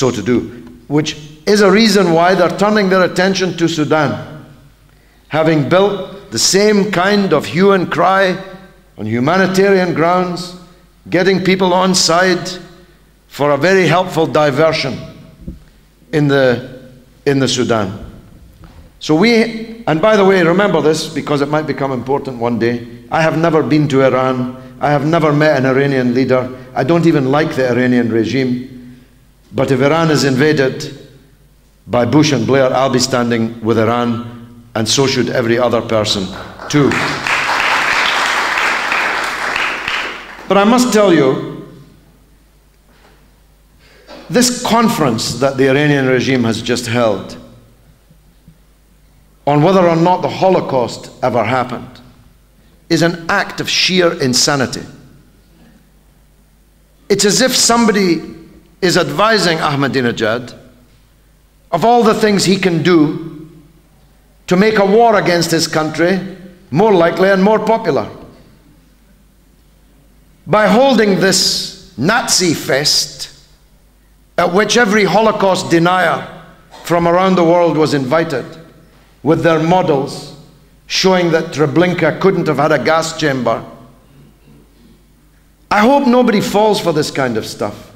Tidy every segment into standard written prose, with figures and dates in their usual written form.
so to do, which is a reason why they're turning their attention to Sudan, having built the same kind of hue and cry on humanitarian grounds, getting people on side for a very helpful diversion in the Sudan. So we, and by the way, remember this because it might become important one day. I have never been to Iran. I have never met an Iranian leader. I don't even like the Iranian regime. But if Iran is invaded by Bush and Blair, I'll be standing with Iran, and so should every other person too. But I must tell you, this conference that the Iranian regime has just held on whether or not the Holocaust ever happened is an act of sheer insanity. It's as if somebody is advising Ahmadinejad of all the things he can do to make a war against his country more likely and more popular. By holding this Nazi fest at which every Holocaust denier from around the world was invited, with their models showing that Treblinka couldn't have had a gas chamber. I hope nobody falls for this kind of stuff.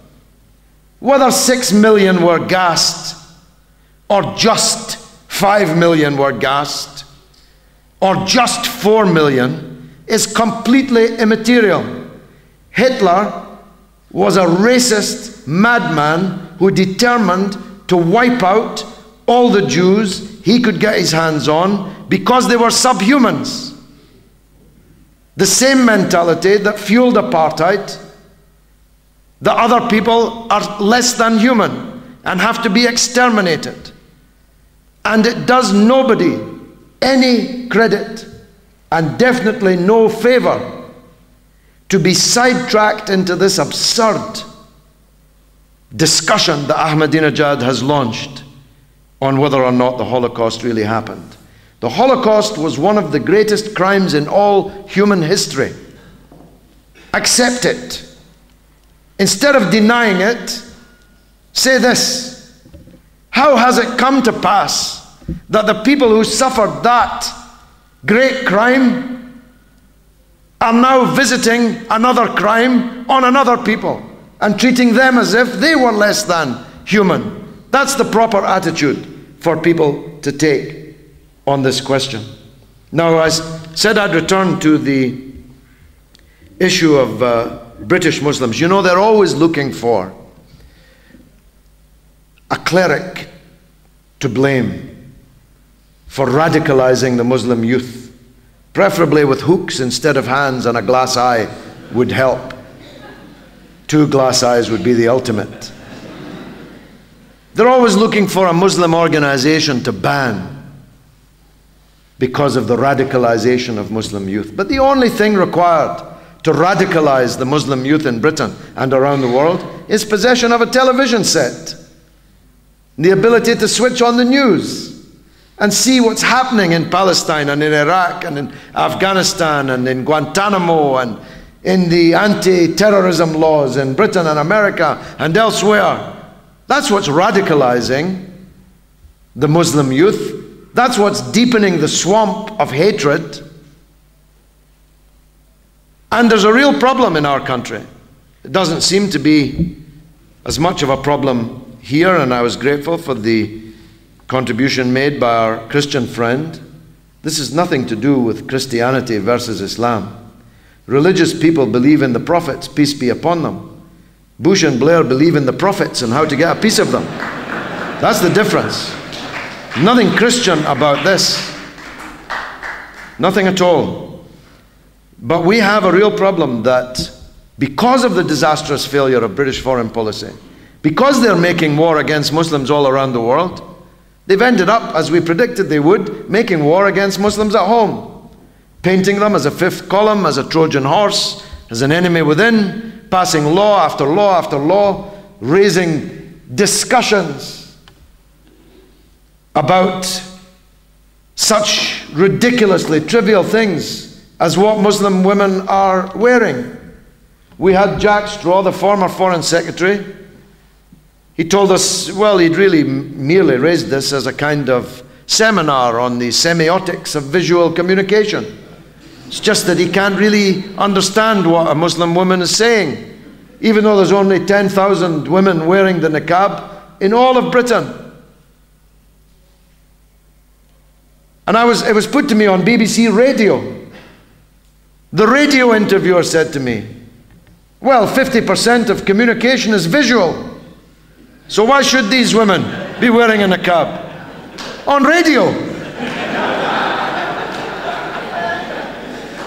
Whether 6 million were gassed, or just 5 million were gassed, or just 4 million, is completely immaterial. Hitler was a racist madman who determined to wipe out all the Jews he could get his hands on because they were subhumans. The same mentality that fueled apartheid, that other people are less than human and have to be exterminated. And it does nobody any credit and definitely no favor to be sidetracked into this absurd discussion that Ahmadinejad has launched on whether or not the Holocaust really happened. The Holocaust was one of the greatest crimes in all human history. Accept it. Instead of denying it, say this: how has it come to pass that the people who suffered that great crime are now visiting another crime on another people and treating them as if they were less than human? That's the proper attitude for people to take on this question. Now, I said I'd return to the issue of British Muslims. You know, they're always looking for a cleric to blame for radicalizing the Muslim youth. Preferably with hooks instead of hands, and a glass eye would help. 2 glass eyes would be the ultimate. They're always looking for a Muslim organization to ban because of the radicalization of Muslim youth. But the only thing required to radicalize the Muslim youth in Britain and around the world is possession of a television set, the ability to switch on the news and see what's happening in Palestine and in Iraq and in Afghanistan and in Guantanamo and in the anti-terrorism laws in Britain and America and elsewhere. That's what's radicalizing the Muslim youth. That's what's deepening the swamp of hatred. And there's a real problem in our country. It doesn't seem to be as much of a problem here, and I was grateful for the contribution made by our Christian friend. This has nothing to do with Christianity versus Islam. Religious people believe in the prophets, peace be upon them. Bush and Blair believe in the prophets and how to get a piece of them. That's the difference. Nothing Christian about this. Nothing at all. But we have a real problem that because of the disastrous failure of British foreign policy, because they're making war against Muslims all around the world, they've ended up, as we predicted they would, making war against Muslims at home, painting them as a fifth column, as a Trojan horse, as an enemy within, passing law after law after law, raising discussions about such ridiculously trivial things as what Muslim women are wearing. We had Jack Straw, the former Foreign Secretary, He told us, well, he'd really merely raised this as a kind of seminar on the semiotics of visual communication. It's just that he can't really understand what a Muslim woman is saying, even though there's only 10,000 women wearing the niqab in all of Britain. And it was put to me on BBC radio. The radio interviewer said to me, well, 50% of communication is visual. So why should these women be wearing a niqab? On radio.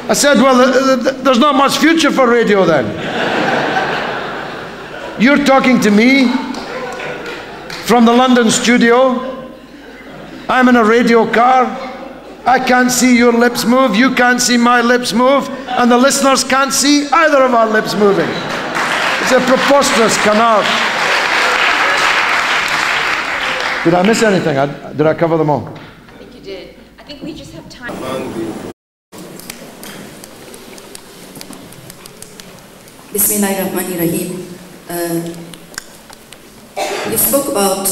I said, well, there's not much future for radio then. You're talking to me from the London studio. I'm in a radio car. I can't see your lips move. You can't see my lips move. And the listeners can't see either of our lips moving. It's a preposterous canard. Did I miss anything? Did I cover them all? I think you did. I think we just have time. Bismillahirrahmanirrahim. You spoke about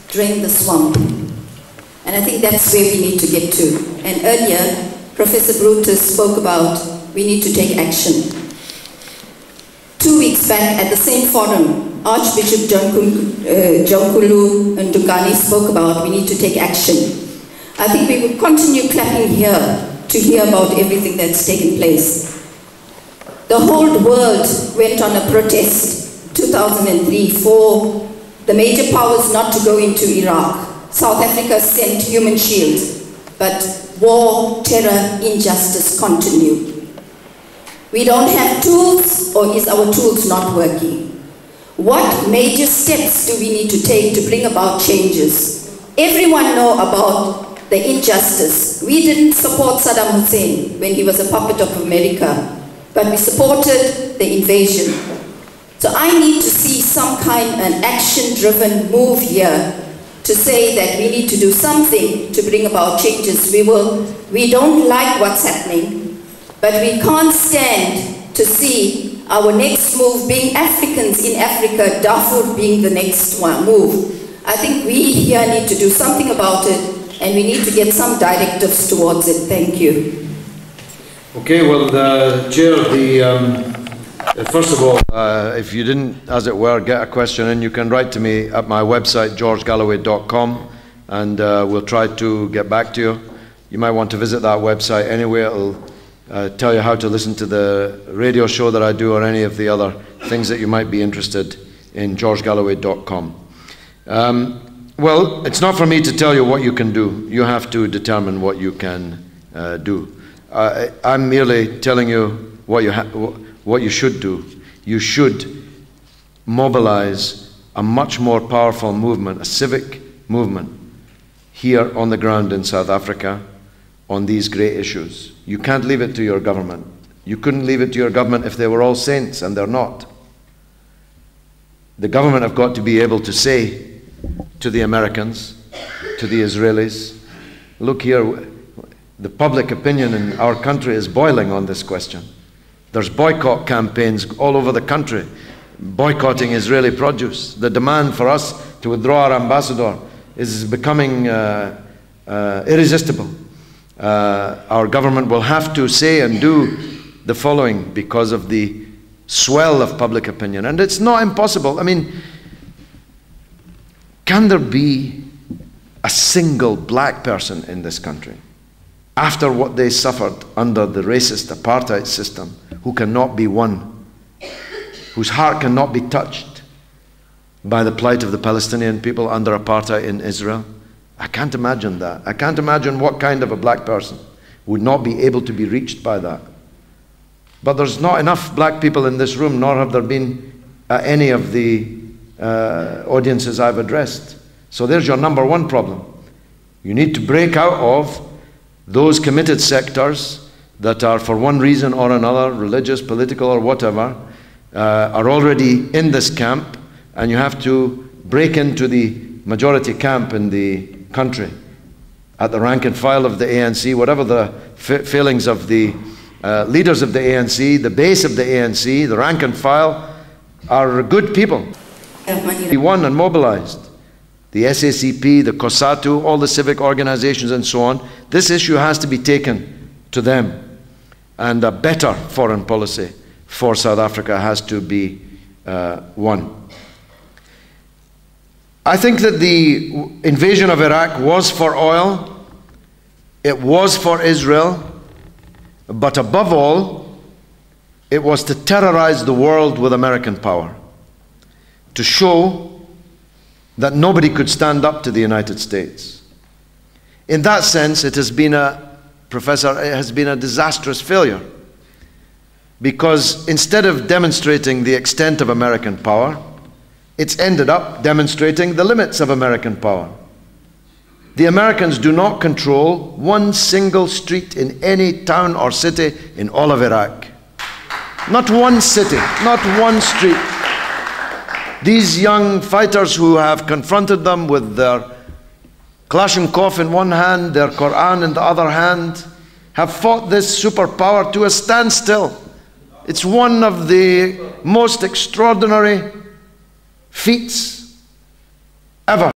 drain the swamp, and I think that's where we need to get to. And earlier, Professor Brutus spoke about we need to take action. 2 weeks back at the same forum, Archbishop Jonkulu and Dugani spoke about we need to take action. I think we will continue clapping here to hear about everything that's taken place. The whole world went on a protest 2003 for the major powers not to go into Iraq. South Africa sent human shields, but war, terror, injustice continue. We don't have tools, or is our tools not working? What major steps do we need to take to bring about changes? Everyone knows about the injustice. We didn't support Saddam Hussein when he was a puppet of America, but we supported the invasion. So I need to see some kind of an action-driven move here to say that we need to do something to bring about changes. We don't like what's happening, but we can't stand to see our next move being Africans in Africa, Darfur being the next one move. I think we here need to do something about it, and we need to get some directives towards it. Thank you. Okay, well, Chair, first of all, if you didn't, as it were, get a question in, you can write to me at my website, georgegalloway.com, and we'll try to get back to you. You might want to visit that website anyway. It'll tell you how to listen to the radio show that I do or any of the other things that you might be interested in, georgegalloway.com. Well, it's not for me to tell you what you can do. You have to determine what you can do. I'm merely telling you what you should do. You should mobilize a much more powerful movement, a civic movement, here on the ground in South Africa on these great issues. You can't leave it to your government. You couldn't leave it to your government if they were all saints, and they're not. The government have got to be able to say to the Americans, to the Israelis, look here, the public opinion in our country is boiling on this question. There's boycott campaigns all over the country, boycotting Israeli produce. The demand for us to withdraw our ambassador is becoming irresistible. Our government will have to say and do the following because of the swell of public opinion. And it's not impossible. I mean, can there be a single black person in this country, after what they suffered under the racist apartheid system, who cannot be won, whose heart cannot be touched by the plight of the Palestinian people under apartheid in Israel? I can't imagine that. I can't imagine what kind of a black person would not be able to be reached by that. But there's not enough black people in this room, nor have there been any of the audiences I've addressed. So there's your number one problem. You need to break out of those committed sectors that are, for one reason or another, religious, political, or whatever, are already in this camp, and you have to break into the majority camp in the country, at the rank and file of the ANC, whatever the failings of the leaders of the ANC, the base of the ANC, the rank and file are good people. Be won and mobilized. The SACP, the COSATU, all the civic organizations and so on. This issue has to be taken to them. And a better foreign policy for South Africa has to be won. I think that the invasion of Iraq was for oil, it was for Israel, but above all, it was to terrorize the world with American power, to show that nobody could stand up to the United States. In that sense, it has been a disastrous failure, because instead of demonstrating the extent of American power, it's ended up demonstrating the limits of American power. The Americans do not control one single street in any town or city in all of Iraq. Not one city, not one street. These young fighters who have confronted them with their Kalashnikov in one hand, their Quran in the other hand, have fought this superpower to a standstill. It's one of the most extraordinary feats ever.